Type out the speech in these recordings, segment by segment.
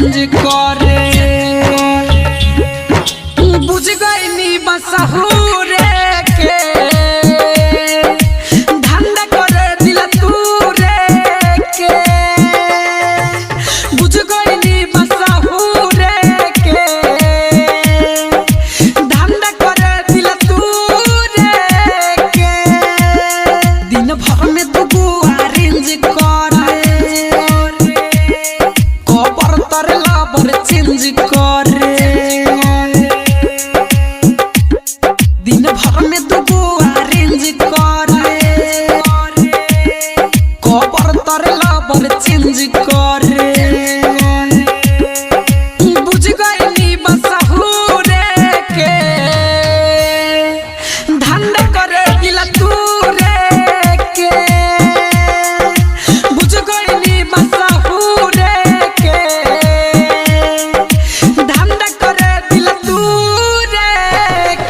Change करे बुझ गई नी बसहुरे के धंधा करे दिल तूरे के बुझ गई नी बसहुरे के धंधा करे दिल तूरे के दिन भर में तू अरेंज करे कबर तर लबर चेंज करे दिन भर में तू अरेंज करे कबर तर लबर चेंज करे बुझ गई नी बसहुरे के धंधा करे दिल तूरे के बुझ गई नी बसहुरे के धंधा करे दिल तूरे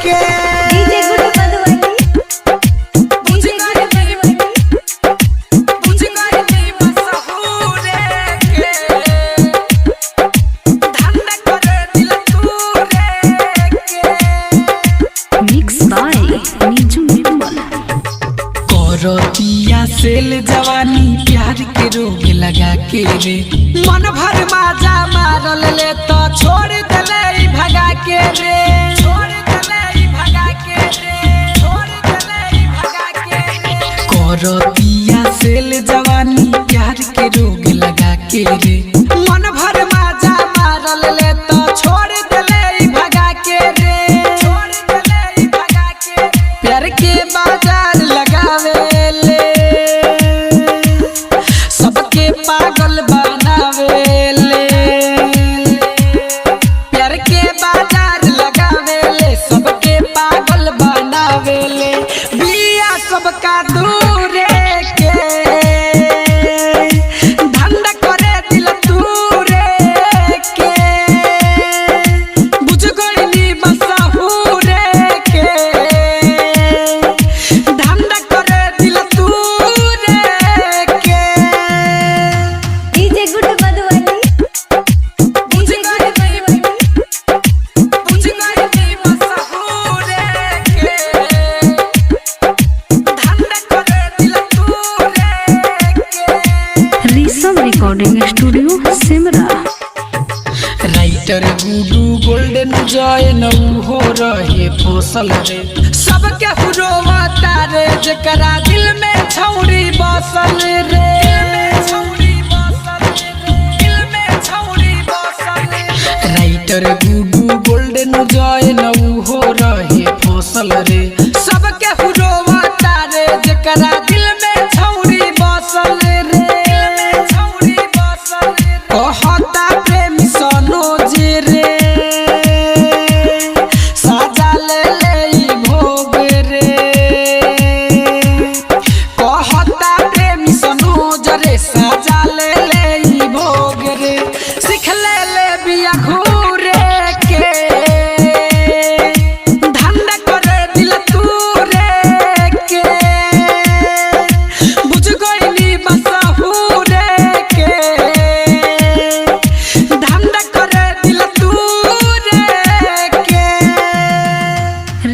के डीजे गुड्डू बदवानी बुझ गई नी बसहुरे के धंधा करे दिल तूरे के मिक्स बाय नीजू निर्मल करतिया सेल जवानी प्यार के रोग लगा के रे मन भर माजा मारल ले तो छोड़ देले ई भगा के रे छोड़ देले ई भगा के रे छोड़ देले ई भगा के रे करतिया सेल जवानी प्यार के रोग लगा के रे मन भर माजा मारल ले तो छोड़ देले ई भगा के रे छोड़ देले ई भगा के प्यार के बाजार लगावे ले सबके पागल बनावे ले प्यार के बाजार लगावे ले सबके पागल बनावे ले बिया सबका दूरे के धंधा करे दिल तूरे के बुझ गई नी बसहुरे के धंधा करे दिल तूरे के डीजे गुड्डू बदवानी बुझ गई नी बसहुरे के धंधा करे दिल तूरे के Rishabh recording studio Simra writer Guddu Golden जय नौ हो रहे फसल रे सबके हुरोवा तारे जकरा दिल में छौरी बसल रे राइटर गुडू गोल्डन जय नौ हो रहे फसल रे सबके हुरोवा तारे जकरा दिल में छौरी बसल रे कहता प्रेमी सनोज रे साजा ले ले ई भोग रे कहता प्रेमी सनोज रे साजा ले ले ई भोग रे सीख ले ले बिया घूरे के धंधा करे दिल तूरे के बुझ गई नी बसहुरे के धंधा करे दिल तूरे के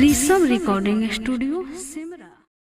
ऋषभ रिकॉर्डिंग स्टूडियो सिमरा।